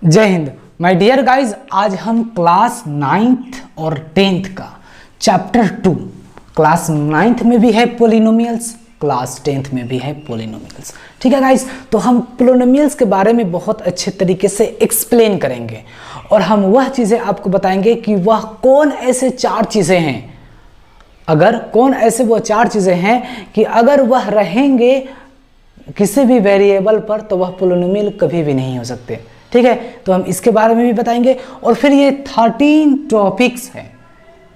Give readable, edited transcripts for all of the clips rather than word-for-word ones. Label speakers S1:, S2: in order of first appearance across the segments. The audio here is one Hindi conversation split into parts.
S1: जय हिंद माय डियर गाइज। आज हम क्लास 9th और 10th का चैप्टर 2, क्लास 9th में भी है पोलिनोमियल्स, क्लास 10th में भी है पोलिनोमियल्स। ठीक है गाइज, तो हम पोलिनोमियल्स के बारे में बहुत अच्छे तरीके से एक्सप्लेन करेंगे और हम वह चीज़ें आपको बताएंगे कि वह कौन ऐसे चार चीज़ें हैं, कौन ऐसे वो चार चीज़ें हैं कि अगर वह रहेंगे किसी भी वेरिएबल पर तो वह पोलिनोमियल कभी भी नहीं हो सकते। ठीक है, तो हम इसके बारे में भी बताएंगे और फिर ये 13 टॉपिक्स हैं,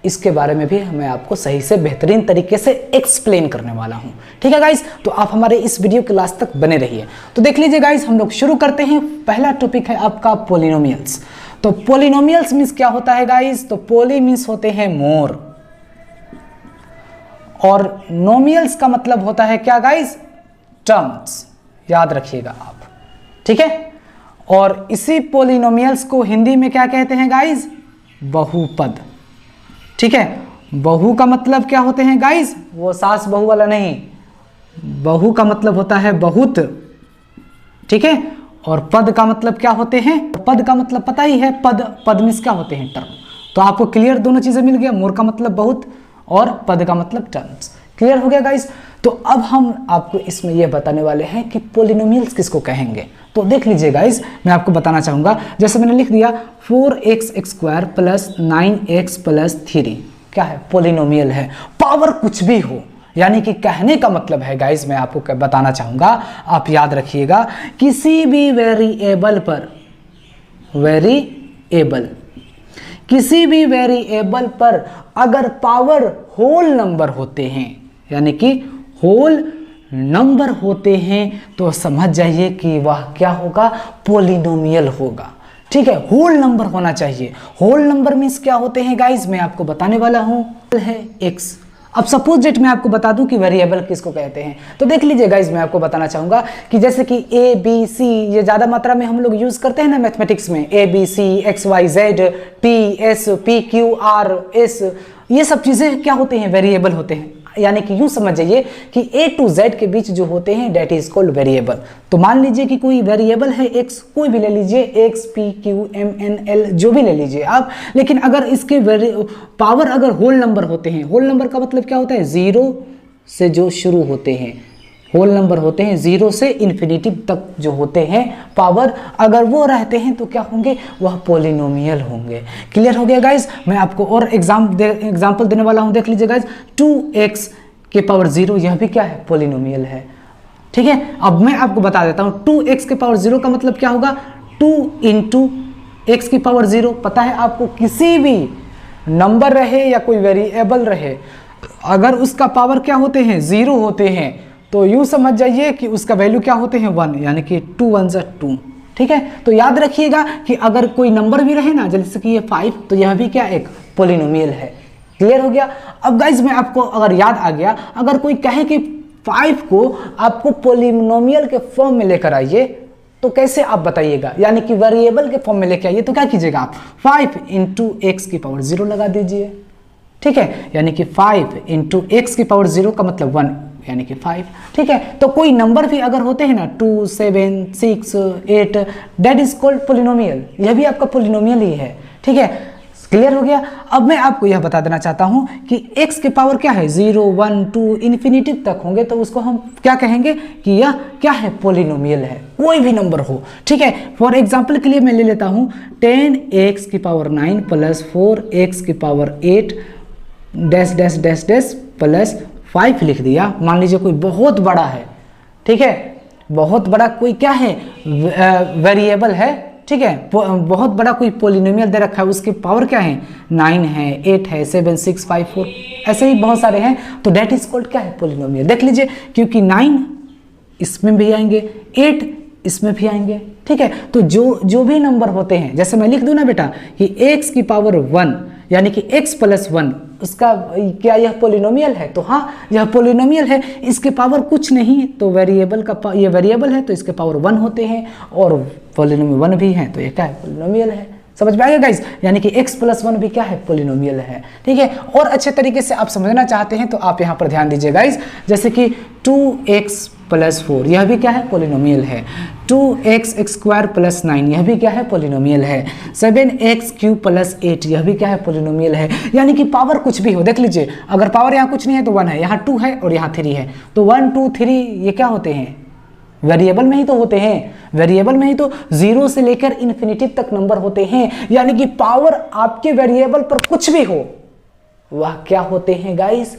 S1: इसके बारे में भी मैं आपको सही से बेहतरीन तरीके से एक्सप्लेन करने वाला हूं। ठीक है गाइस, तो आप हमारे इस वीडियो के लास्ट तक बने रहिए। तो देख लीजिए गाइस, हम लोग शुरू करते हैं। पहला टॉपिक है आपका पोलिनोमियल्स। तो पोलिनोमियल्स मीन्स क्या होता है गाइस? तो पोली मीन्स होते हैं मोर और नोमियल्स का मतलब होता है क्या गाइस? टर्म्स। याद रखिएगा आप। ठीक है, और इसी पोलिनोमियल्स को हिंदी में क्या कहते हैं गाइस? बहुपद। ठीक है, बहु का मतलब क्या होते हैं गाइस? वो सास बहू वाला नहीं, बहु का मतलब होता है बहुत। ठीक है, और पद का मतलब क्या होते हैं? पद का मतलब पता ही है, पद मीन्स क्या होते हैं? टर्म। तो आपको क्लियर दोनों चीजें मिल गया, मोर का मतलब बहुत और पद का मतलब टर्म्स। क्लियर हो गया गाइस? तो अब हम आपको इसमें यह बताने वाले हैं कि पोलिनोमियल्स किसको कहेंगे। तो देख लीजिए गाइस, मैं आपको बताना चाहूंगा, जैसे मैंने लिख दिया 4x² प्लस 9x प्लस 3 क्या है? पोलिनोमियल है। पावर कुछ भी हो, यानी कि कहने का मतलब है गाइस, मैं आपको बताना चाहूंगा, आप याद रखिएगा, किसी भी किसी भी वेरिएबल पर अगर पावर होल नंबर होते हैं, यानी कि होल नंबर होते हैं, तो समझ जाइए कि वह क्या होगा? पोलिनोमियल होगा। ठीक है, होल नंबर होना चाहिए। होल नंबर मीन्स क्या होते हैं गाइस? मैं आपको बताने वाला हूं, है x। अब सपोज डेट मैं आपको बता दूं कि वेरिएबल किसको कहते हैं। तो देख लीजिए गाइस, मैं आपको बताना चाहूंगा कि जैसे कि ए बी सी, ये ज्यादा मात्रा में हम लोग यूज करते हैं ना मैथमेटिक्स में, A B C, X Y Z, T S, P Q R S, ये सब चीजें क्या होते हैं? वेरिएबल होते हैं। यानी कि यूं समझ जाइए कि ए टू जेड के बीच जो होते हैं डेट इज कॉल्ड वेरिएबल। तो मान लीजिए कि कोई वेरिएबल है एक्स, कोई भी ले लीजिए, X P Q M N L जो भी ले लीजिए आप, लेकिन अगर इसके पावर अगर होल नंबर होते हैं, होल नंबर का मतलब क्या होता है? जीरो से जो शुरू होते हैं, होल नंबर होते हैं, जीरो से इन्फिनिटी तक जो होते हैं पावर, अगर वो रहते हैं तो क्या होंगे? वह पोलिनोमियल होंगे। क्लियर हो गया गाइस? मैं आपको और एग्जांपल देने वाला हूं। देख लीजिए गाइस, 2x के पावर 0, यह भी क्या है? पोलिनोमियल है। ठीक है, अब मैं आपको बता देता हूं 2x के पावर 0 का मतलब क्या होगा? 2 इंटू x की पावर 0। पता है आपको, किसी भी नंबर रहे या कोई वेरिएबल रहे, अगर उसका पावर क्या होते हैं? 0 होते हैं, तो यूं समझ जाइए कि उसका वैल्यू क्या होते हैं? 1, यानी कि 2 1 2। ठीक है, तो याद रखिएगा कि अगर कोई नंबर भी रहे ना, जैसे कि ये 5, तो यह भी क्या? एक पोलिनोमियल है। क्लियर हो गया? अब गाइज मैं आपको अगर याद आ गया, अगर कोई कहे कि 5 को आपको पोलिनोमियल के फॉर्म में लेकर आइए, तो कैसे आप बताइएगा? यानी कि वेरिएबल के फॉर्म में लेकर आइए, तो क्या कीजिएगा आप? 5 इंटू एक्स की पावर 0 लगा दीजिए। ठीक है, यानी कि 5 इंटू एक्स की पावर 0 का मतलब 1, यानी कि 5। ठीक है, तो कोई नंबर भी अगर होते हैं ना, 2 7 6 8, दैट इज कॉल्ड पोलिनोमियल। यह भी आपका पोलिनोमियल ही है। ठीक है, क्लियर हो गया? अब मैं आपको यह बता देना चाहता हूं कि x के पावर क्या है? 0 1 2 इन्फिनिटी तक होंगे, तो उसको हम क्या कहेंगे? कि यह क्या है? पोलिनोमियल है, कोई भी नंबर हो। ठीक है, फॉर एग्जांपल के लिए मैं ले लेता हूं 10x की पावर 9 प्लस 4x की power 8 dash dash dash dash plus 5 लिख दिया। मान लीजिए कोई बहुत बड़ा है, ठीक है, बहुत बड़ा कोई क्या है? वेरिएबल है। ठीक है, बहुत बड़ा कोई पोलिनोमियल दे रखा है, उसके पावर क्या है? 9 है, 8 है, 7 6 5 4, ऐसे ही बहुत सारे हैं, तो डेट इज कॉल्ड क्या है? पोलिनोमियल। देख लीजिए, क्योंकि 9 इसमें भी आएंगे, 8 इसमें भी आएंगे। ठीक है, तो जो भी नंबर होते हैं, जैसे मैं लिख दूं ना बेटा कि x की पावर 1, यानी कि x प्लस 1, उसका क्या यह पोलिनोमियल है? तो हाँ, यह पोलिनोमियल है। इसके पावर कुछ नहीं, तो वेरिएबल का, ये वेरिएबल है तो इसके पावर 1 होते हैं, और पोलिनोमियल 1 भी है, तो ये क्या है? पोलिनोमियल है। समझ में आएगा गाइस, यानी कि x+1 भी क्या है, पोलिनोमियल है। ठीक है, और अच्छे तरीके से आप समझना चाहते हैं तो आप यहाँ पर ध्यान दीजिए गाइस, जैसे कि 2x+4 यह भी क्या है, पोलिनोमियल है। 2x² + 9 यह भी क्या है, पोलिनोमियल है। 7x³ + 8 यह भी क्या है, पोलिनोमियल है। यानी कि पावर कुछ भी हो, देख लीजिए, अगर पावर यहाँ कुछ नहीं है तो 1 है, यहाँ 2 है और यहाँ 3 है, तो 1 2 3 ये क्या होते हैं, वेरिएबल में ही तो होते हैं, वेरिएबल में ही तो 0 से लेकर इन्फिनिटी तक नंबर होते हैं। यानी कि पावर आपके वेरिएबल पर कुछ भी हो वह क्या होते हैं गाइस,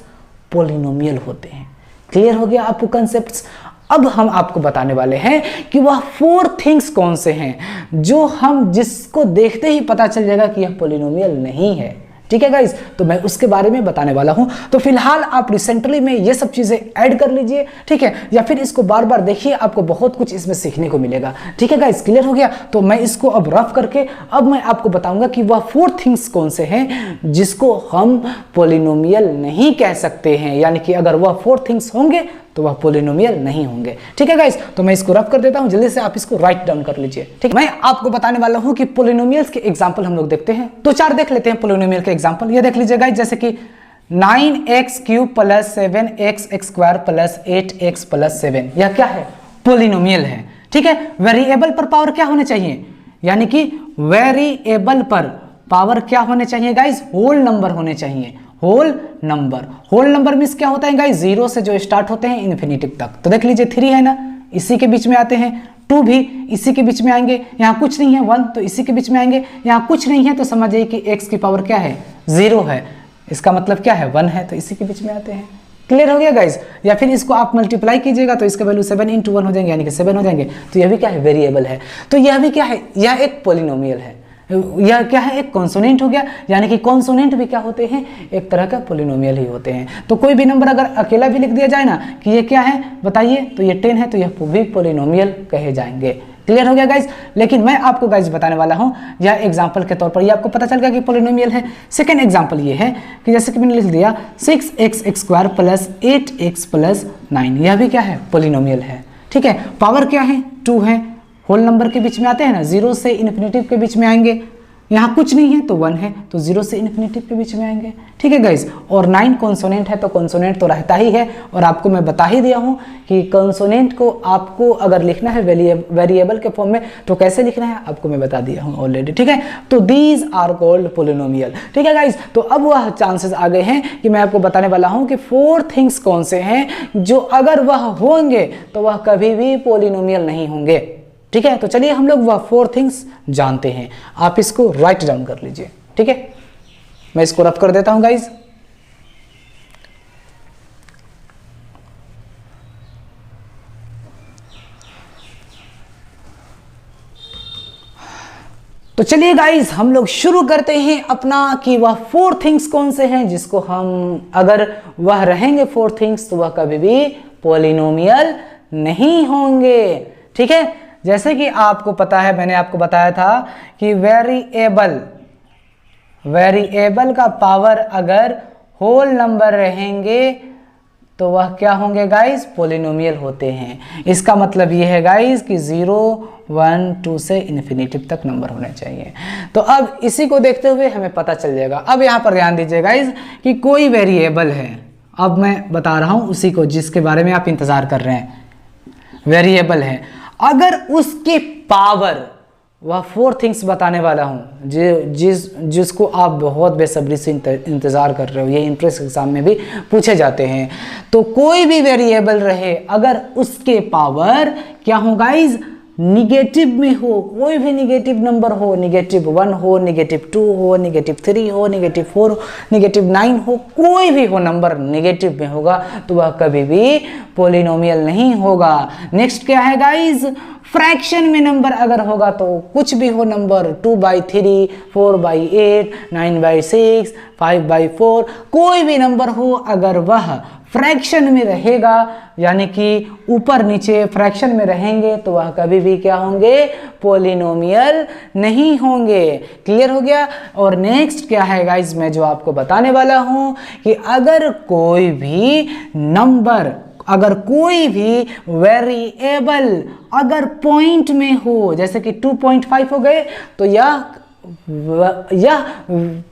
S1: पोलिनोमियल होते हैं। क्लियर हो गया आपको कंसेप्ट्स। अब हम आपको बताने वाले हैं कि वह 4 थिंग्स कौन से हैं जो हम जिसको देखते ही पता चल जाएगा कि यह पोलिनोमियल नहीं है। ठीक है गाइस, तो मैं उसके बारे में बताने वाला हूं। तो फिलहाल आप रिसेंटली में ये सब चीजें ऐड कर लीजिए, ठीक है, या फिर इसको बार बार देखिए, आपको बहुत कुछ इसमें सीखने को मिलेगा। ठीक है गाइस, क्लियर हो गया। तो मैं इसको अब रफ करके अब मैं आपको बताऊंगा कि वह 4 थिंग्स कौन से हैं जिसको हम पोलिनोमियल नहीं कह सकते हैं, यानी कि अगर वह 4 थिंग्स होंगे तो वह पोलिनोमियल नहीं होंगे। ठीक है गाइस, तो मैं इसको रफ कर देता हूं, जल्दी से आप इसको राइट डाउन कर लीजिए। ठीक है, मैं आपको बताने वाला हूं कि पोलिनोमियल्स के एग्जांपल हम लोग देखते हैं, तो 4 देख लेते हैं पोलिनोमियल के एग्जांपल। ये देख लीजिए गाइस, जैसे कि 9x³ + 7x² + 8x + 7 यह क्या है, पोलिनोमियल है। ठीक है, वेरिएबल पर पावर क्या होने चाहिए, यानी कि वेरिएबल पर पावर क्या होने चाहिए गाइस, होल नंबर होने चाहिए, whole number. Whole number means क्या होता है गाइस, 0 से जो स्टार्ट होते हैं इन्फिनिटी तक। तो देख लीजिए 3 है ना, इसी के बीच में आते हैं, 2 भी इसी के बीच में आएंगे, यहाँ कुछ नहीं है 1 तो इसी के बीच में आएंगे, यहाँ कुछ नहीं है तो समझ जाइए कि x की पावर क्या है, 0 है, इसका मतलब क्या है 1 है, तो इसी के बीच में आते हैं। क्लियर हो गया गाइस। या फिर इसको आप मल्टीप्लाई कीजिएगा तो इसका वैल्यू 7 × 1 हो जाएंगे, यानी कि 7 हो जाएंगे, तो यह भी क्या है, वेरिएबल है। तो यह भी क्या है, यह एक पोलिनोमियल है। यह क्या है, एक कॉन्सोनेंट हो गया, यानी कि कॉन्सोनेंट भी क्या होते हैं, एक तरह का पोलिनोमियल ही होते हैं। तो कोई भी नंबर अगर अकेला भी लिख दिया जाए ना कि ये क्या है बताइए, तो ये 10 है, तो यह भी पोलिनोमियल कहे जाएंगे। क्लियर हो गया गाइज। लेकिन मैं आपको गाइज बताने वाला हूं, यह एग्जांपल के तौर पर ये आपको पता चल गया कि पोलिनोमियल है। सेकंड एग्जांपल ये है कि जैसे कि मैंने लिख दिया 6x² + 8x + 9 यह भी क्या है, पोलिनोमियल है। ठीक है, पावर क्या है, 2 है, होल नंबर के बीच में आते हैं ना, 0 से इन्फिनिटी के बीच में आएंगे, यहाँ कुछ नहीं है तो 1 है, तो 0 से इन्फिनिटी के बीच में आएंगे। ठीक है गाइज, और 9 कॉन्सोनेंट है, तो कॉन्सोनेंट तो रहता ही है, और आपको मैं बता ही दिया हूँ कि कॉन्सोनेंट को आपको अगर लिखना है वेरिएबल के फॉर्म में तो कैसे लिखना है आपको मैं बता दिया हूँ ऑलरेडी। ठीक है, तो दीज आर कॉल्ड पोलिनोमियल। ठीक है गाइज, तो अब वह चांसेस आ गए हैं कि मैं आपको बताने वाला हूँ कि 4 थिंग्स कौन से हैं जो अगर वह होंगे तो वह कभी भी पोलिनोमियल नहीं होंगे। ठीक है, तो चलिए हम लोग वह 4 थिंग्स जानते हैं। आप इसको राइट डाउन कर लीजिए। ठीक है, मैं इसको रफ कर देता हूं गाइज। तो चलिए गाइज हम लोग शुरू करते हैं अपना कि वह 4 थिंग्स कौन से हैं जिसको हम अगर वह रहेंगे 4 थिंग्स तो वह कभी भी पोलिनोमियल नहीं होंगे। ठीक है, जैसे कि आपको पता है, मैंने आपको बताया था कि वेरिएबल का पावर अगर होल नंबर रहेंगे तो वह क्या होंगे गाइस, पोलिनोमियल होते हैं। इसका मतलब ये है गाइस कि 0 1 2 से इन्फिनिटी तक नंबर होने चाहिए। तो अब इसी को देखते हुए हमें पता चल जाएगा। अब यहाँ पर ध्यान दीजिए गाइस कि कोई वेरिएबल है, अब मैं बता रहा हूँ उसी को जिसके बारे में आप इंतजार कर रहे हैं। वेरिएबल है, अगर उसके पावर, वह 4 थिंग्स बताने वाला हूँ जिसको आप बहुत बेसब्री से इंतज़ार कर रहे हो, ये इंट्रेंस एग्जाम में भी पूछे जाते हैं। तो कोई भी वेरिएबल रहे अगर उसके पावर क्या हो गाइज, निगेटिव में हो, कोई भी निगेटिव नंबर हो, -1 हो, -2 हो, -3 हो, -4 हो, -9 हो, कोई भी हो नंबर निगेटिव में होगा तो वह कभी भी पोलिनोमियल नहीं होगा। नेक्स्ट क्या है गाइज, फ्रैक्शन में नंबर अगर होगा तो कुछ भी हो नंबर, 2/3, 4/8, 9/6, 5/4, कोई भी नंबर हो अगर वह फ्रैक्शन में रहेगा, यानी कि ऊपर नीचे फ्रैक्शन में रहेंगे तो वह कभी भी क्या होंगे, पोलिनोमियल नहीं होंगे। क्लियर हो गया। और नेक्स्ट क्या है गाइज, मैं जो आपको बताने वाला हूं कि अगर कोई भी नंबर, अगर कोई भी वेरिएबल अगर पॉइंट में हो, जैसे कि 2.5 हो गए तो यह यह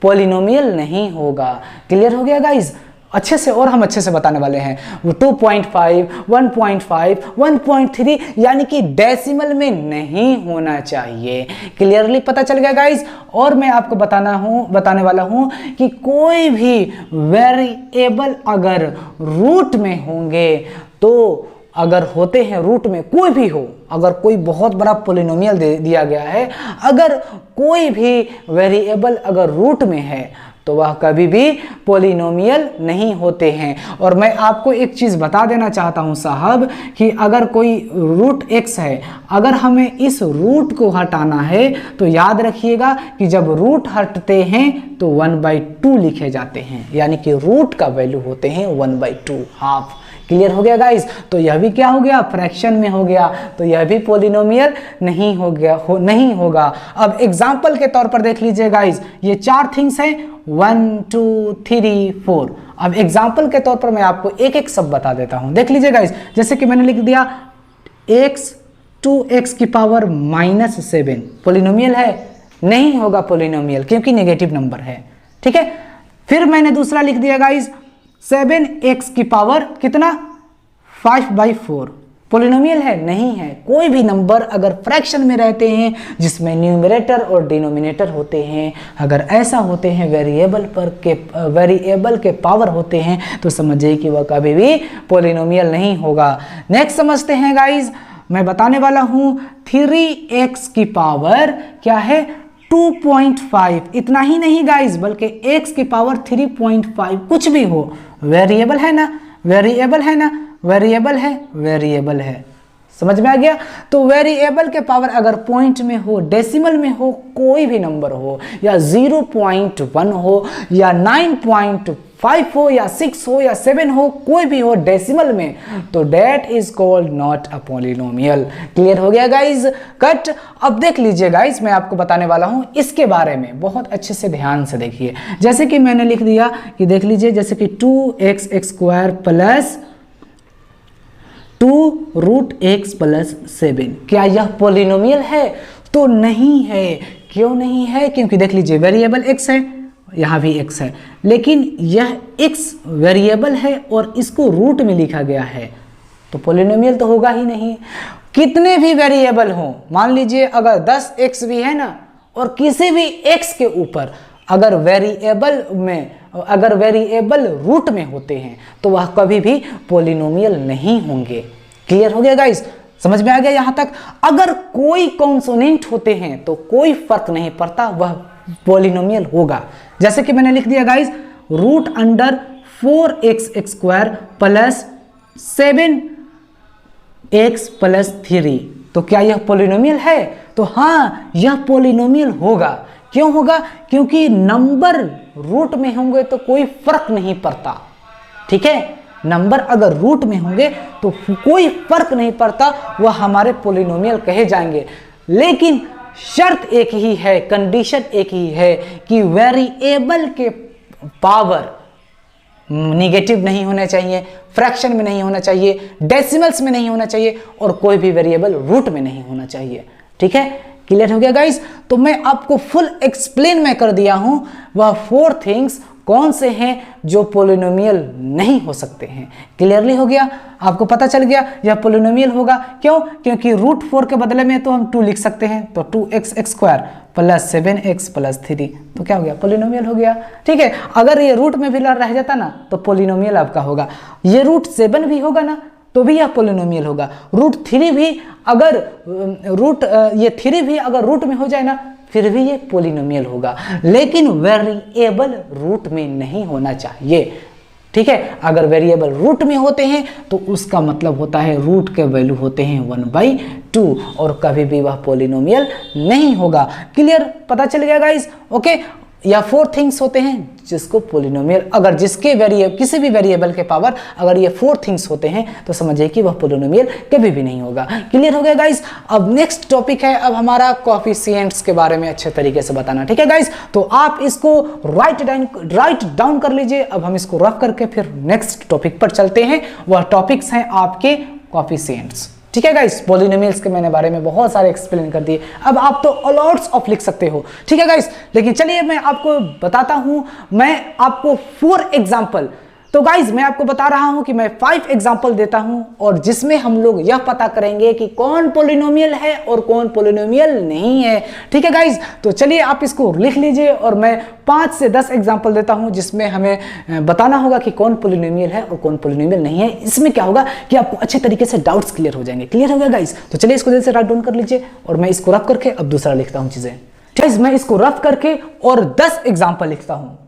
S1: पॉलिनोमियल नहीं होगा। क्लियर हो गया गाइज? अच्छे से, और हम अच्छे से बताने वाले हैं। वो 2.5, 1.5, 1.3 यानी कि डेसिमल में नहीं होना चाहिए। क्लियरली पता चल गया गाइज? और मैं आपको बताने वाला हूं कि कोई भी वेरिएबल अगर रूट में होंगे, तो अगर होते हैं रूट में, कोई भी हो, अगर कोई बहुत बड़ा पॉलिनोमियल दिया गया है, अगर कोई भी वेरिएबल अगर रूट में है तो वह कभी भी पॉलिनोमियल नहीं होते हैं। और मैं आपको एक चीज़ बता देना चाहता हूं साहब कि अगर कोई रूट x है, अगर हमें इस रूट को हटाना है तो याद रखिएगा कि जब रूट हटते हैं तो 1/2 लिखे जाते हैं, यानी कि रूट का वैल्यू होते हैं 1/2, हाफ। क्लियर हो गया गाइस? तो यह भी क्या हो गया? फ्रैक्शन में हो गया, तो यह भी पॉलिनोमियल नहीं हो गया, नहीं होगा। अब एग्जांपल के तौर पर देख लीजिए गाइस, ये 4 थिंग्स हैं, 1 2 3 4। अब एग्जांपल के तौर पर मैं आपको एक एक सब बता देता हूं। देख लीजिए गाइस, जैसे कि मैंने लिख दिया x 2x की पावर -7, पॉलिनोमियल है? नहीं होगा पॉलिनोमियल, क्योंकि नेगेटिव नंबर है। ठीक है, फिर मैंने दूसरा लिख दिया गाइस 7x की पावर कितना? 5/4, पॉलिनोमियल है? नहीं है। कोई भी नंबर अगर फ्रैक्शन में रहते हैं जिसमें न्यूमरेटर और डिनोमिनेटर होते हैं, अगर ऐसा होते हैं वेरिएबल के पावर होते हैं, तो समझिए कि वह कभी भी पॉलिनोमियल नहीं होगा। नेक्स्ट समझते हैं गाइज, मैं बताने वाला हूं 3x की पावर क्या है? 2.5। इतना ही नहीं गाइज, बल्कि x की पावर 3.5, कुछ भी हो, वेरिएबल है ना? वेरिएबल है ना? वेरिएबल है, वेरिएबल है। समझ में आ गया? तो वेरिएबल के पावर अगर पॉइंट में हो, डेसिमल में हो, कोई भी नंबर हो, या 0.1 हो, या 9.5 हो, या 6 हो, या 7 हो, कोई भी हो डेसिमल में, तो that is called not a polynomial. Clear हो गया गाइज? कट। अब देख लीजिए गाइज, मैं आपको बताने वाला हूं इसके बारे में, बहुत अच्छे से ध्यान से देखिए। जैसे कि मैंने लिख दिया कि देख लीजिए, जैसे कि 2x² प्लस 2√x + 7, क्या यह पॉलिनोमियल है? तो नहीं है। क्यों नहीं है? क्योंकि देख लीजिए, वेरिएबल x है, यहाँ भी x है, लेकिन यह x वेरिएबल है और इसको रूट में लिखा गया है, तो पॉलिनोमियल तो होगा ही नहीं। कितने भी वेरिएबल हो, मान लीजिए अगर 10x भी है ना, और किसी भी x के ऊपर अगर वेरिएबल रूट में होते हैं, तो वह कभी भी पॉलिनोमियल नहीं होंगे। क्लियर हो गया गाइस? समझ में आ गया यहां तक? अगर कोई कॉन्सोनेंट होते हैं तो कोई फर्क नहीं पड़ता, वह पॉलिनोमियल होगा। जैसे कि मैंने लिख दिया गाइस, √4x² प्लस 7x + 3, तो क्या यह पॉलिनोमियल है? तो हाँ, यह पॉलिनोमियल होगा। क्यों होगा? क्योंकि नंबर रूट में होंगे तो कोई फर्क नहीं पड़ता। ठीक है, नंबर अगर रूट में होंगे तो कोई फर्क नहीं पड़ता, वह हमारे पॉलिनोमियल कहे जाएंगे। लेकिन शर्त एक ही है, कंडीशन एक ही है कि वेरिएबल के पावर निगेटिव नहीं होने चाहिए, फ्रैक्शन में नहीं होना चाहिए, डेसिमल्स में नहीं होना चाहिए, और कोई भी वेरिएबल रूट में नहीं होना चाहिए। ठीक है, क्लियर हो गया गाइस? तो मैं आपको फुल एक्सप्लेन मैं कर दिया हूं, वह 4 थिंग्स कौन से हैं जो पॉलिनोमियल नहीं हो सकते हैं। क्लियरली हो गया? आपको पता चल गया यह पॉलिनोमियल होगा। क्यों? क्योंकि √4 के बदले में तो हम 2 लिख सकते हैं, तो 2x² प्लस 7x + 3, तो क्या हो गया? पॉलिनोमियल हो गया। ठीक है, अगर ये रूट में भी रह जाता ना तो पॉलिनोमियल आपका होगा। ये √7 भी होगा ना तो भी यह पॉलिनोमियल होगा। √3 भी अगर ये 3 भी अगर रूट में हो जाए ना, फिर भी ये पॉलिनोमियल होगा, लेकिन वेरिएबल रूट में नहीं होना चाहिए। ठीक है, अगर वेरिएबल रूट में होते हैं तो उसका मतलब होता है रूट के वैल्यू होते हैं 1/2, और कभी भी वह पॉलिनोमियल नहीं होगा। क्लियर? पता चल गया गाइस? ओके, या 4 थिंग्स होते हैं जिसको पॉलिनोमियल, अगर जिसके किसी भी वेरिएबल के पावर अगर ये 4 थिंग्स होते हैं तो समझिए कि वह पॉलिनोमियल कभी भी नहीं होगा। क्लियर हो गया गाइस? अब नेक्स्ट टॉपिक है अब हमारा कोएफिशिएंट्स के बारे में अच्छे तरीके से बताना। ठीक है गाइस, तो आप इसको राइट डाउन कर लीजिए। अब हम इसको रफ करके फिर नेक्स्ट टॉपिक पर चलते हैं। वह टॉपिक्स हैं आपके कोएफिशिएंट्स। ठीक है गाइस, पॉलिनोमियल्स के मैंने बारे में बहुत सारे एक्सप्लेन कर दिए। अब आप तो अलॉट्स ऑफ लिख सकते हो, ठीक है गाइस। लेकिन चलिए मैं आपको बताता हूं, मैं आपको 4 एग्जाम्पल, तो गाइज मैं आपको बता रहा हूं कि मैं 5 एग्जाम्पल देता हूं और जिसमें हम लोग यह पता करेंगे कि कौन पॉलिनोमियल है और कौन पॉलिनोमियल नहीं है, ठीक है गाइज। तो चलिए आप इसको लिख लीजिए और मैं 5 से 10 एग्जाम्पल देता हूं जिसमें हमें बताना होगा कि कौन पॉलिनोमियल है और कौन पॉलिनोमियल नहीं है। इसमें क्या होगा कि आपको अच्छे तरीके से डाउट्स क्लियर हो जाएंगे। क्लियर हो गया गाइज? तो चलिए इसको दिल से राइट डाउन कर लीजिए और मैं इसको रफ करके अब दूसरा लिखता हूँ चीजें। गाइज मैं इसको रफ करके और 10 एग्जाम्पल लिखता हूँ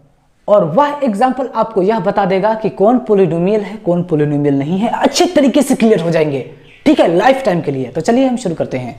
S1: और वह एग्जाम्पल आपको यह बता देगा कि कौन पॉलिनोमियल है कौन पॉलिनोमियल नहीं है, अच्छे तरीके से क्लियर हो जाएंगे, ठीक है, लाइफ टाइम के लिए। तो चलिए हम शुरू करते हैं।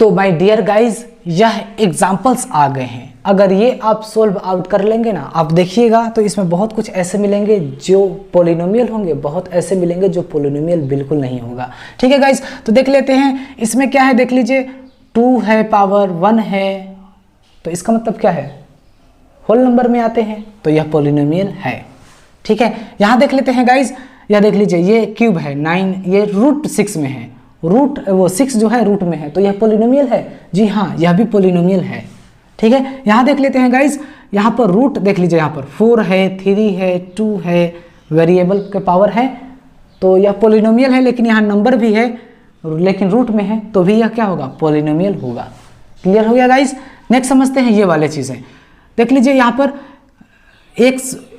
S1: तो माय डियर गाइज यह एग्जाम्पल्स आ गए हैं। अगर ये आप सोल्व आउट कर लेंगे ना, आप देखिएगा तो इसमें बहुत कुछ ऐसे मिलेंगे जो पॉलिनोमियल होंगे, बहुत ऐसे मिलेंगे जो पॉलिनोमियल बिल्कुल नहीं होगा, ठीक है गाइज। तो देख लेते हैं इसमें क्या है, देख लीजिए 2 है, पावर 1 है, तो इसका मतलब क्या है, होल नंबर में आते हैं तो यह पॉलिनोमियल है, ठीक है। यहाँ देख लेते हैं गाइज, यह देख लीजिए ये क्यूब है 9, ये रूट 6 में है, रूट वो 6 जो है रूट में है, तो यह पॉलिनोमियल है, जी हाँ यह भी पॉलिनोमियल है, ठीक है। यहाँ देख लेते हैं गाइज, यहाँ पर रूट देख लीजिए, यहाँ पर 4 है, 3 है, 2 है, वेरिएबल के पावर है, तो यह पॉलिनोमियल है। लेकिन यहाँ नंबर भी है लेकिन रूट में है, तो भी यह क्या होगा, पॉलिनोमियल होगा। क्लियर हो गया गाइज? नेक्स्ट समझते हैं ये वाले चीज़ें। देख लीजिए यहाँ पर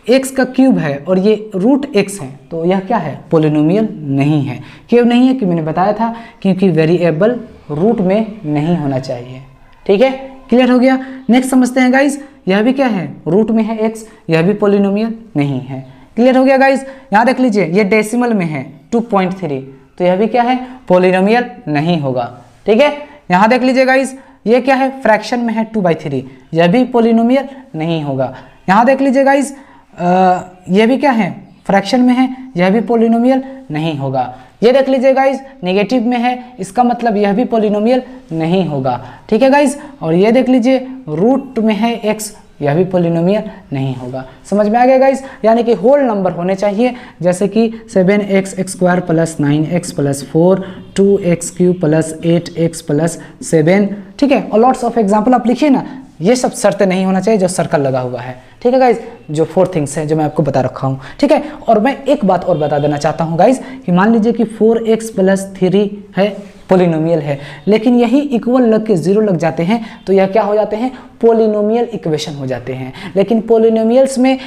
S1: x का क्यूब है और ये रूट x है, तो यह क्या है, पॉलिनोमियल नहीं है। क्यों नहीं है कि मैंने बताया था, क्योंकि वेरिएबल रूट में नहीं होना चाहिए, ठीक है। क्लियर हो गया? नेक्स्ट समझते हैं गाइज, यह भी क्या है, रूट में है x, यह भी पॉलिनोमियल नहीं है। क्लियर हो गया गाइज? यहाँ देख लीजिए ये डेसिमल में है 2.3, तो यह भी क्या है, पॉलिनोमियल नहीं होगा, ठीक है। यहाँ देख लीजिए गाइज, ये क्या है, फ्रैक्शन में है 2/3, यह भी पॉलिनोमियल नहीं होगा। यहाँ देख लीजिए गाइज, ये भी क्या है, फ्रैक्शन में है, यह भी पॉलिनोमियल नहीं होगा। ये देख लीजिए गाइज, नेगेटिव में है, इसका मतलब यह भी पॉलिनोमियल नहीं होगा, ठीक है गाइज। और ये देख लीजिए रूट में है x, यह भी पॉलिनोमियल नहीं होगा। समझ में आ गया गाइज? यानी कि होल नंबर होने चाहिए, जैसे कि 7x² + 9x + 4 2x³ + 8x + 7, ठीक है। और लॉट्स ऑफ एग्जाम्पल आप लिखिए ना, ये सब शर्तें नहीं होना चाहिए जो सर्कल लगा हुआ है, ठीक है गाइज, जो 4 थिंग्स हैं जो मैं आपको बता रखा हूँ, ठीक है। और मैं एक बात और बता देना चाहता हूँ गाइज कि मान लीजिए कि 4x + 3 है, पॉलिनोमियल है, लेकिन यही इक्वल लग के 0 लग जाते हैं, तो यह क्या हो जाते हैं, पॉलिनोमियल इक्वेशन हो जाते हैं। लेकिन पॉलिनोमियल्स में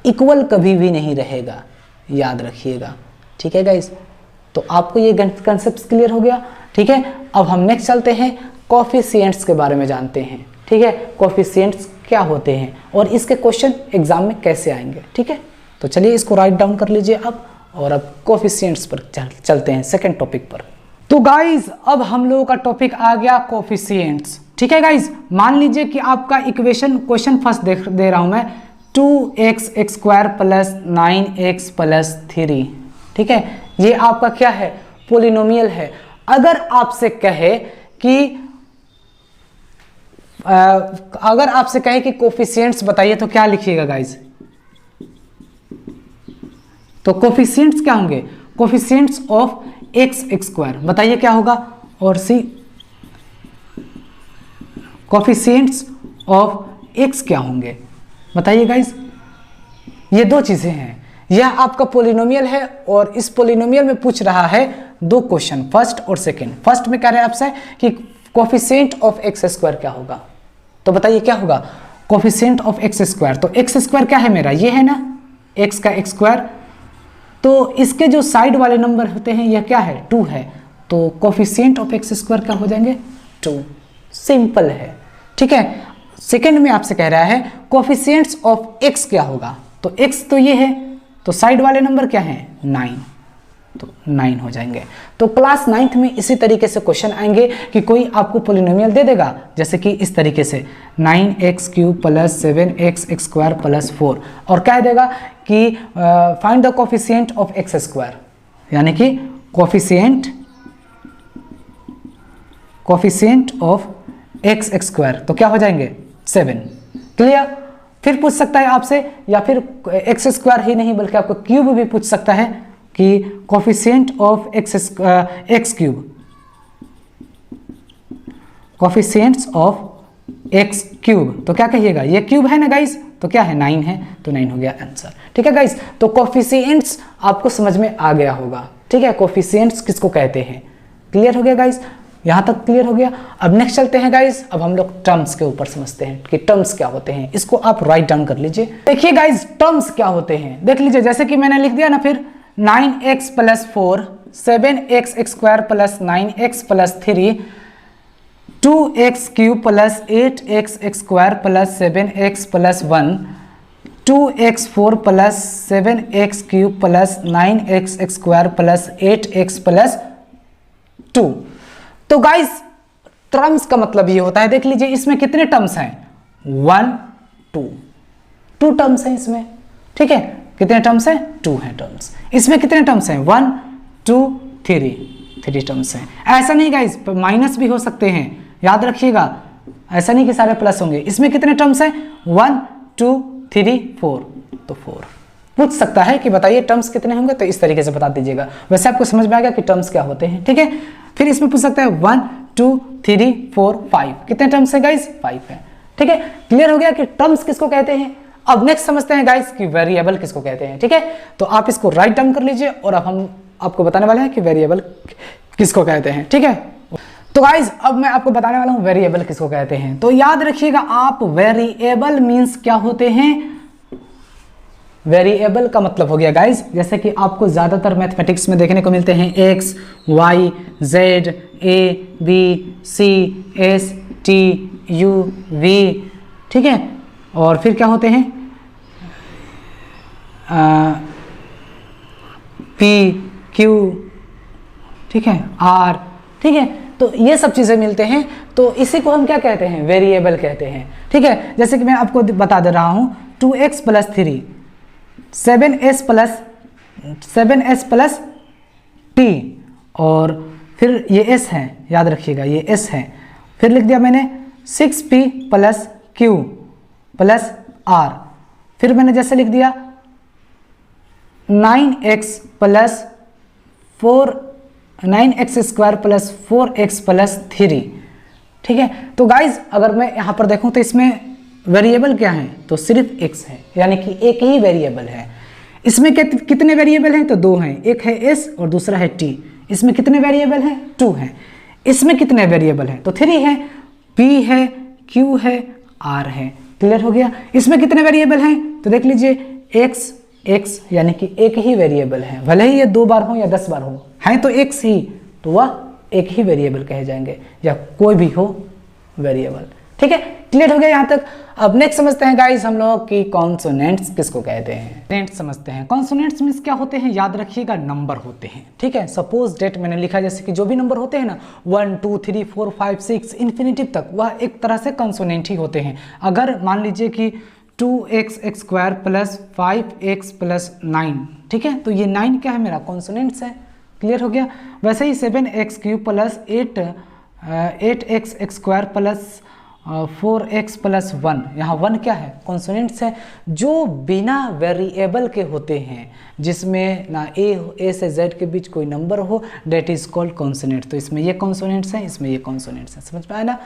S1: इक्वल कभी भी नहीं रहेगा, याद रखिएगा, ठीक है गाइज। तो आपको ये कंसेप्ट क्लियर हो गया, ठीक है। अब हम नेक्स्ट चलते हैं, कोफिशिएंट्स के बारे में जानते हैं, ठीक है। कोफिशिएंट्स क्या होते हैं और इसके क्वेश्चन एग्जाम में कैसे आएंगे, ठीक है। तो चलिए इसको राइट डाउन कर लीजिए अब, और अब कोफिशिएंट्स पर चलते हैं, सेकंड टॉपिक पर। तो गाइज अब हम लोगों का टॉपिक आ गया कोफिशिएंट्स, ठीक है गाइज। मान लीजिए कि आपका इक्वेशन क्वेश्चन फर्स्ट दे रहा हूं मैं, 2x² + 9x + 3, ठीक है। ये आपका क्या है, पॉलिनोमियल है। अगर आपसे कहे कि कोफिशिएंट्स बताइए तो क्या लिखिएगा गाइज? तो कोफिशिएंट्स क्या होंगे, कोफिशिएंट्स ऑफ x² बताइए क्या होगा, और सी कोफिशिएंट्स ऑफ x क्या होंगे बताइए गाइज। ये 2 चीजें हैं, यह आपका पॉलिनोमियल है और इस पॉलिनोमियल में पूछ रहा है 2 क्वेश्चन, फर्स्ट और सेकंड। फर्स्ट में कह रहे हैं आपसे कि कोफिशिएंट ऑफ x² क्या होगा, तो बताइए क्या होगा, कोफिशिएंट ऑफ x²। तो x² क्या है मेरा, ये है ना, x का x², तो इसके जो साइड वाले नंबर होते हैं यह क्या है, 2 है, तो कोफिशिएंट ऑफ x² क्या हो जाएंगे, 2। सिंपल है, ठीक है। सेकंड में आपसे कह रहा है कोफिशिएंट्स ऑफ x क्या होगा, तो x तो ये है, तो साइड वाले नंबर क्या है, 9, तो 9 हो जाएंगे। तो क्लास 9th में इसी तरीके से क्वेश्चन आएंगे कि कोई आपको पॉलिनोमियल दे देगा, जैसे कि इस तरीके से 9x³ + 7x² + 4, और कह देगा कि find the coefficient of x², यानी कि coefficient coefficient of x square, तो क्या हो जाएंगे 7। क्लियर। फिर पूछ सकता है आपसे, या फिर एक्स स्क्वायर ही नहीं बल्कि आपको क्यूब भी पूछ सकता है कि coefficient of x cube, coefficients of x cube, तो क्या कहिएगा, ये क्यूब है ना गाइस, तो क्या है 9 है, तो 9 हो गया आंसर। ठीक है गाइस, तो कोफिशिएंट्स आपको समझ में आ गया होगा। ठीक है, कोफिशिएंट्स किसको कहते हैं, क्लियर हो गया गाइस, यहाँ तक क्लियर हो गया। अब नेक्स्ट चलते हैं गाइस, अब हम लोग टर्म्स के ऊपर समझते हैं कि टर्म्स क्या होते हैं। इसको आप राइट डाउन कर लीजिए। देखिए गाइस, टर्म्स क्या होते हैं देख लीजिए, जैसे कि मैंने लिख दिया ना, फिर 9x + 4, 7x² + 9x + 3, 2x³ + 8x² + 7x + 1, 2x4 + 7x³ + 9x² + 8x + 2। तो गाइस टर्म्स का मतलब ये होता है, देख लीजिए इसमें कितने टर्म्स हैं, 1 2 टर्म्स हैं इसमें। ठीक है, कितने टर्म्स हैं, 2 हैं टर्म्स। इसमें कितने टर्म्स हैं, 1 2 3 टर्म्स हैं। ऐसा नहीं गाइस, माइनस भी हो सकते हैं, याद रखिएगा, ऐसा नहीं कि सारे प्लस होंगे। इसमें कितने टर्म्स हैं, 1 2 3 4, तो 4 पूछ सकता है कि बताइए टर्म्स कितने होंगे, तो इस तरीके से बता दीजिएगा। वैसे आपको समझ में आ गया कि टर्म्स क्या होते हैं। ठीक है, फिर इसमें पूछ सकता है 1 2 3 4 5, कितने टर्म्स है गाइस, 5 है। ठीक है, क्लियर हो गया कि टर्म्स किसको कहते हैं। अब नेक्स्ट समझते हैं गाइस कि वेरिएबल किसको कहते हैं। ठीक है, तो आप इसको राइट डाउन कर लीजिए और अब हम आपको बताने वाले हैं कि वेरिएबल किसको कहते हैं। ठीक है, तो गाइस अब मैं आपको बताने वाला हूं वेरिएबल किसको कहते हैं। तो याद रखिएगा आप, वेरिएबल मींस क्या होते हैं, वेरिएबल का मतलब हो गया गाइस, जैसे कि आपको ज़्यादातर मैथमेटिक्स में देखने को मिलते हैं x, y, z, a, b, c, s, t, u, v। ठीक है, और फिर क्या होते हैं p, q, ठीक है, r। ठीक है, तो ये सब चीज़ें मिलते हैं, तो इसी को हम क्या कहते हैं, वेरिएबल कहते हैं। ठीक है, जैसे कि मैं आपको बता दे रहा हूँ, 2x + 3, 7s + t, और फिर ये s है, याद रखिएगा ये s है। फिर लिख दिया मैंने 6p + q + r। फिर मैंने जैसे लिख दिया 9x² + 4x² + 3। ठीक है, तो गाइज अगर मैं यहाँ पर देखूँ तो इसमें वेरिएबल क्या है, तो सिर्फ x है, यानी कि एक ही वेरिएबल है। इसमें कितने वेरिएबल हैं, तो 2 हैं, एक है s और दूसरा है t। इसमें कितने वेरिएबल हैं, 2 हैं। इसमें कितने वेरिएबल हैं, तो 3 है, p है, q है, r है। क्लियर हो गया। इसमें कितने वेरिएबल हैं, तो देख लीजिए x यानी कि एक ही वेरिएबल है, भले ही ये 2 बार हो या 10 बार हो, है तो x ही, तो वह एक ही वेरिएबल कहे जाएंगे, या कोई भी हो वेरिएबल। ठीक है, क्लियर हो गया यहाँ तक। अब नेक्स्ट समझते हैं गाइस हम लोग कि कॉन्सोनेंट्स किसको कहते हैं। कॉन्सोनेंट्स समझते हैं। कॉन्सोनेंट्स मींस क्या होते हैं, याद रखिएगा नंबर होते हैं। ठीक है, सपोज डेट मैंने लिखा, जैसे कि जो भी नंबर होते हैं ना 1 2 3 4 5 6 इन्फिनिटिव तक, वह एक तरह से कॉन्सोनेंट ही होते हैं। अगर मान लीजिए कि 2x² + 5x + 9, ठीक है, तो ये 9 क्या है, मेरा कॉन्सोनेंट्स है। क्लियर हो गया। वैसे ही 7x³ + 8x² + 4x + 1, यहाँ 1 क्या है, कॉन्सोनेंट्स है, जो बिना वेरिएबल के होते हैं, जिसमें ना a से z के बीच कोई नंबर हो, डेट इज कॉल्ड कॉन्सोनेंट। तो इसमें ये कॉन्सोनेंट्स हैं, इसमें ये कॉन्सोनेंट्स हैं। समझ में आया ना,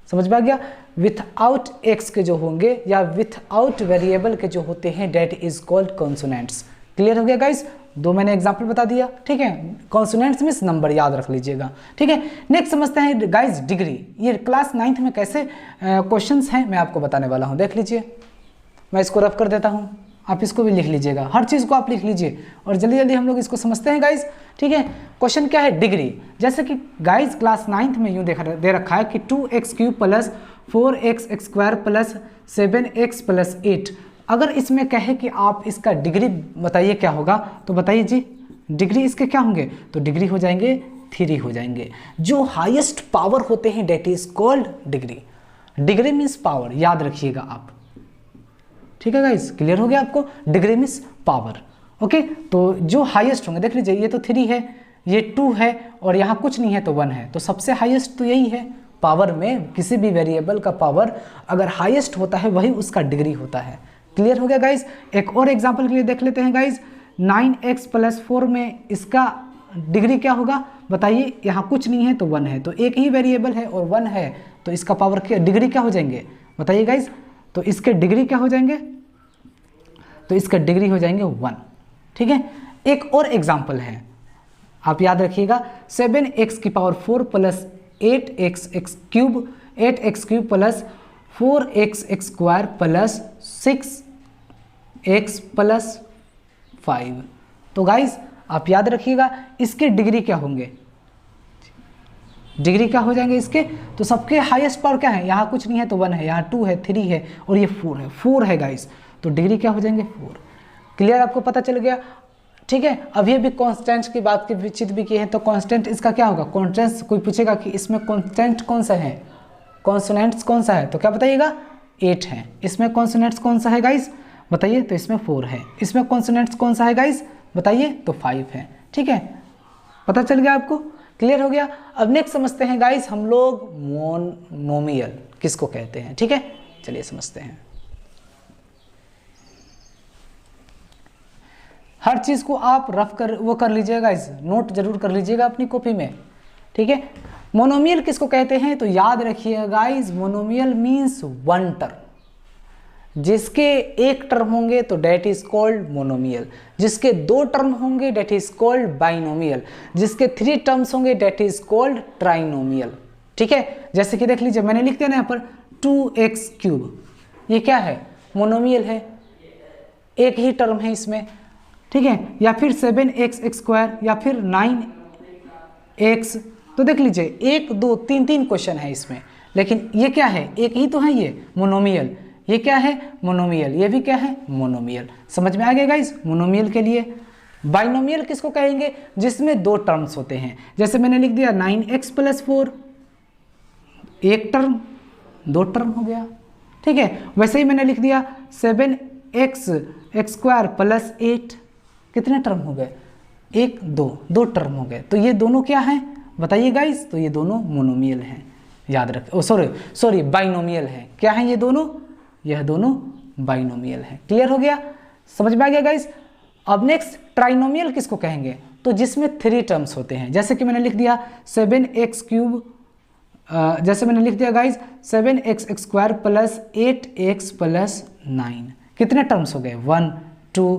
S1: समझ में आ गया। विथआउट x के जो होंगे या विथआउट वेरिएबल के जो होते हैं, that is called consonants. Clear हो गया गाइस, 2 मैंने एग्जाम्पल बता दिया। ठीक है, कॉन्सोनेंट्स मींस नंबर, याद रख लीजिएगा। ठीक है, नेक्स्ट समझते हैं गाइस डिग्री। ये क्लास 9th में कैसे क्वेश्चंस हैं मैं आपको बताने वाला हूँ। देख लीजिए, मैं इसको रफ कर देता हूँ, आप इसको भी लिख लीजिएगा, हर चीज़ को आप लिख लीजिए और जल्दी जल्दी हम लोग इसको समझते हैं गाइस। ठीक है, क्वेश्चन क्या है, डिग्री। जैसे कि गाइस क्लास 9th में यूँ दे रखा है कि 2x³ + 4x² + 7x + 8। अगर इसमें कहे कि आप इसका डिग्री बताइए क्या होगा, तो बताइए जी, डिग्री इसके क्या होंगे, तो डिग्री हो जाएंगे 3 हो जाएंगे। जो हाईएस्ट पावर होते हैं, that is called degree. Degree means power, याद रखिएगा आप। ठीक है गाइस, क्लियर हो गया आपको, डिग्री मीन्स पावर। ओके, तो जो हाईएस्ट होंगे, देख लीजिए ये तो 3 है, ये 2 है और यहाँ कुछ नहीं है तो 1 है, तो सबसे हाईएस्ट तो यही है। पावर में किसी भी वेरिएबल का पावर अगर हाईएस्ट होता है वही उसका डिग्री होता है। क्लियर हो गया गाइज। एक और एग्जांपल के लिए देख लेते हैं गाइज। 9x + 4 में इसका डिग्री क्या होगा बताइए। यहाँ कुछ नहीं है तो 1 है, तो एक ही वेरिएबल है और 1 है, तो इसका पावर क्या डिग्री क्या हो जाएंगे बताइए गाइज। तो इसके डिग्री क्या हो जाएंगे, तो इसका डिग्री हो जाएंगे 1। ठीक है, एक और एग्जाम्पल है, आप याद रखिएगा। 7x⁴ + 8x³ 8x³ + 4x² + 6x + 5। तो गाइज आप याद रखिएगा इसके डिग्री क्या होंगे, डिग्री क्या हो जाएंगे इसके। तो सबके हाईएस्ट पावर क्या है, यहाँ कुछ नहीं है तो 1 है, यहाँ 2 है, 3 है और ये 4 है गाइज। तो डिग्री क्या हो जाएंगे 4। क्लियर, आपको पता चल गया। ठीक है, अभी भी कॉन्स्टेंट की बात की विचित भी की है, तो कॉन्स्टेंट इसका क्या होगा। कॉन्स्टेंट कोई पूछेगा कि इसमें कॉन्स्टेंट कौन सा है, कॉन्सोनेंट्स कौन सा है, तो क्या बताइएगा 8 है। इसमें कॉन्सोनेंट्स कौन सा है गाइज बताइए, तो इसमें 4 है। इसमें कॉन्सोनेंट्स कौन सा है गाइज बताइए, तो 5 है। ठीक है, पता चल गया आपको, क्लियर हो गया। अब नेक्स्ट समझते हैं गाइज हम लोग मोनोमियल किसको कहते हैं। ठीक है, चलिए समझते हैं। हर चीज को आप रफ कर लीजिएगा गाइज, नोट जरूर कर लीजिएगा अपनी कॉपी में। ठीक है, मोनोमियल किसको कहते हैं, तो याद रखिएगा गाइज, मोनोमियल मीन्स 1 टर्म। जिसके 1 टर्म होंगे तो डेट इज कॉल्ड मोनोमियल, जिसके 2 टर्म होंगे डेट इज कॉल्ड बाइनोमियल, जिसके 3 टर्म्स होंगे डेट इज कॉल्ड ट्राइनोमियल। ठीक है, जैसे कि देख लीजिए मैंने लिख दिया ना यहाँ पर 2x³, ये क्या है मोनोमियल है, एक ही टर्म है इसमें। ठीक है, या फिर 7x² या फिर 9x, तो देख लीजिए 1 2 3 क्वेश्चन है इसमें, लेकिन ये क्या है, एक ही तो है ये मोनोमियल। ये क्या है मोनोमियल, ये भी क्या है मोनोमियल। समझ में आ गया गाइस मोनोमियल के लिए। बाइनोमियल किसको कहेंगे, जिसमें 2 टर्म्स होते हैं। जैसे मैंने लिख दिया 9x + 4, 1 टर्म 2 टर्म हो गया। ठीक है, वैसे ही मैंने लिख दिया 7x² + 8, कितने टर्म हो गए 1 2 टर्म हो गए। तो ये दोनों क्या हैं बताइए गाइस, तो ये दोनों मोनोमियल हैं, याद रखें। सॉरी बाइनोमियल है। क्या है ये दोनों, यह दोनों बाइनोमियल है। क्लियर हो गया, समझ में आ गया गाइस। अब नेक्स्ट ट्राइनोमियल किसको कहेंगे, तो जिसमें 3 टर्म्स होते हैं। जैसे कि मैंने लिख दिया 7x³, जैसे मैंने लिख दिया गाइस 7x² + 8x + 9, कितने टर्म्स हो गए 1 2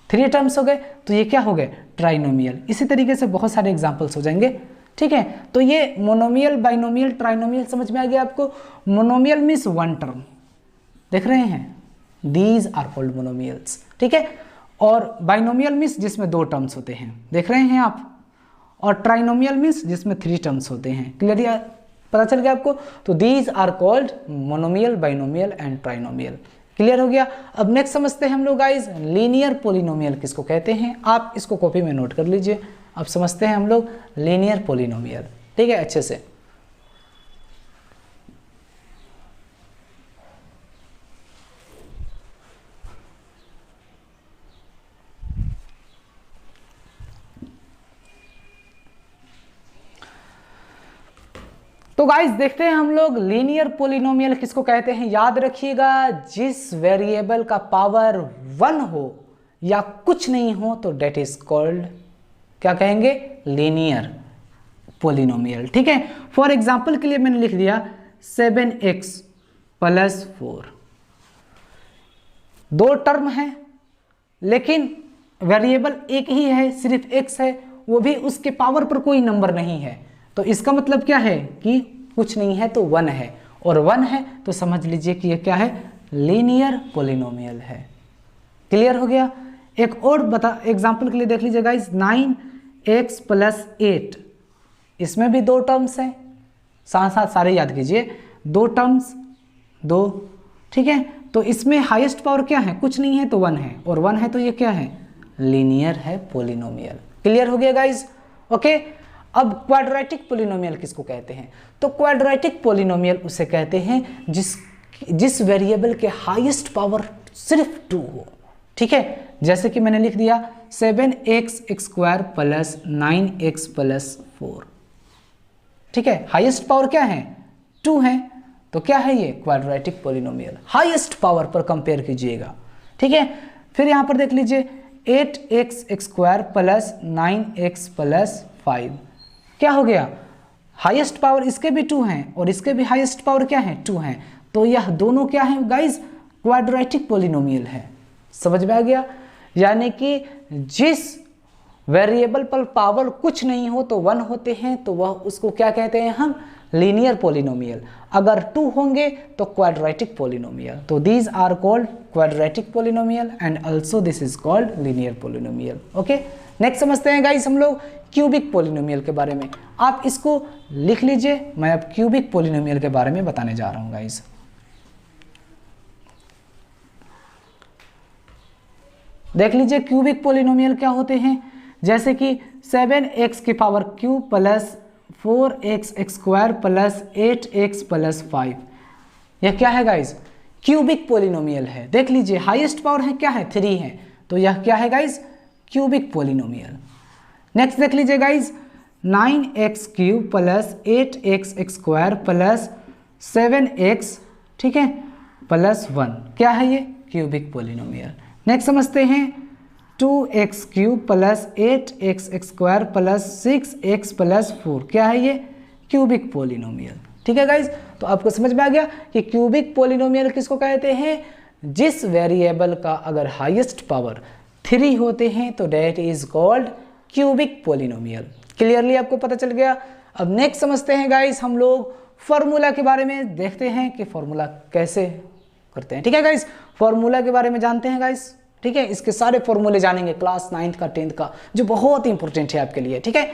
S1: 3 टर्म्स हो गए। तो ये क्या हो गए ट्राइनोमियल। इसी तरीके से बहुत सारे एग्जांपल्स हो जाएंगे। ठीक है, तो ये मोनोमियल बाइनोमियल ट्राइनोमियल समझ में आ गया आपको। मोनोमियल मीन्स 1 टर्म, देख रहे हैं, दीज आर कॉल्ड मोनोमियल्स। ठीक है, और बाइनोमियल मीन्स जिसमें 2 टर्म्स होते हैं, देख रहे हैं आप। और ट्राइनोमियल मीन्स जिसमें 3 टर्म्स होते हैं। क्लियर, पता चल गया आपको। तो these are called monomial binomial and trinomial. Clear हो गया। अब नेक्स्ट समझते हैं हम लोग गाइज लीनियर पॉलिनोमियल किसको कहते हैं। आप इसको कॉपी में नोट कर लीजिए। अब समझते हैं हम लोग लीनियर पॉलिनोमियल। ठीक है, अच्छे से। तो गाइस देखते हैं हम लोग लीनियर पॉलिनोमियल किसको कहते हैं। याद रखिएगा, जिस वेरिएबल का पावर 1 हो या कुछ नहीं हो तो डेट इज कॉल्ड, क्या कहेंगे, लीनियर पॉलिनोमियल। ठीक है, फॉर एग्जांपल के लिए मैंने लिख दिया 7x + 4, 2 टर्म है लेकिन वेरिएबल एक ही है, सिर्फ x है, वो भी उसके पावर पर कोई नंबर नहीं है। तो इसका मतलब क्या है कि कुछ नहीं है तो 1 है, और 1 है तो समझ लीजिए कि ये क्या है, लीनियर पॉलिनोमियल है। क्लियर हो गया। एक और एग्जांपल के लिए देख लीजिए गाइस 9x + 8, इसमें भी 2 टर्म्स हैं, साथ साथ सारे याद कीजिए, 2 टर्म्स 2। ठीक है, तो इसमें हाईएस्ट पावर क्या है, कुछ नहीं है तो 1 है, और 1 है तो ये क्या है, लीनियर है पॉलिनोमियल। क्लियर हो गया गाइस, ओके। अब क्वाड्रेटिक पॉलिनोमियल किसको कहते हैं, तो क्वाड्रेटिक पॉलिनोमियल उसे कहते हैं जिस वेरिएबल के हाईएस्ट पावर सिर्फ 2 हो। ठीक है, जैसे कि मैंने लिख दिया 7x² प्लस 9x प्लस 4। ठीक है, हाईएस्ट पावर क्या है, 2 है, तो क्या है ये क्वाड्रेटिक पॉलिनोमियल, हाईएस्ट पावर पर कंपेयर कीजिएगा। ठीक है, फिर यहाँ पर देख लीजिए 8x² प्लस 9x प्लस 5, क्या हो गया, हाईएस्ट पावर इसके भी 2 हैं और इसके भी हाईएस्ट पावर क्या है, 2 हैं, तो यह दोनों क्या है गाइज, क्वाड्रेटिक पॉलिनोमियल है। समझ में आ गया, यानी कि जिस वेरिएबल पर पावर कुछ नहीं हो तो 1 होते हैं, तो वह उसको क्या कहते हैं हम, लीनियर पॉलिनोमियल। अगर 2 होंगे तो क्वाड्रेटिक पॉलिनोमियल। तो these are called quadratic polynomial and also this is called linear polynomial. Okay, next समझते हैं गाइस हम लोग क्यूबिक पॉलिनोमियल के बारे में। आप इसको लिख लीजिए, मैं अब क्यूबिक पॉलिनोमियल के बारे में बताने जा रहा हूं गाइस। देख लीजिए क्यूबिक पॉलिनोमियल क्या होते हैं, जैसे कि 7x³ plus 4x² plus 8x plus 5, यह क्या है गाइज, क्यूबिक पॉलिनोमियल है। देख लीजिए हाईएस्ट पावर है क्या है, 3 है, तो यह क्या है गाइज, क्यूबिक पॉलिनोमियल। नेक्स्ट देख लीजिए guys 9x³ plus 8x² plus 7x, ठीक है, प्लस 1, क्या है ये, क्यूबिक पॉलिनोमियल। नेक्स्ट समझते हैं 2x³ plus 8x² plus 6x plus 4, क्या है ये, क्यूबिक पॉलिनोमियल। ठीक है गाइज, तो आपको समझ में आ गया कि क्यूबिक पॉलिनोमियल किसको कहते हैं, जिस वेरिएबल का अगर हाईएस्ट पावर 3 होते हैं तो that is called cubic polynomial. Clearly आपको पता चल गया। अब नेक्स्ट समझते हैं गाइज हम लोग फॉर्मूला के बारे में, देखते हैं कि फॉर्मूला कैसे करते हैं। ठीक है गाइज, फॉर्मूला के बारे में जानते हैं गाइज। ठीक है, इसके सारे फॉर्मूले जानेंगे क्लास 9th का 10th का, जो बहुत इंपॉर्टेंट है आपके लिए। ठीक है,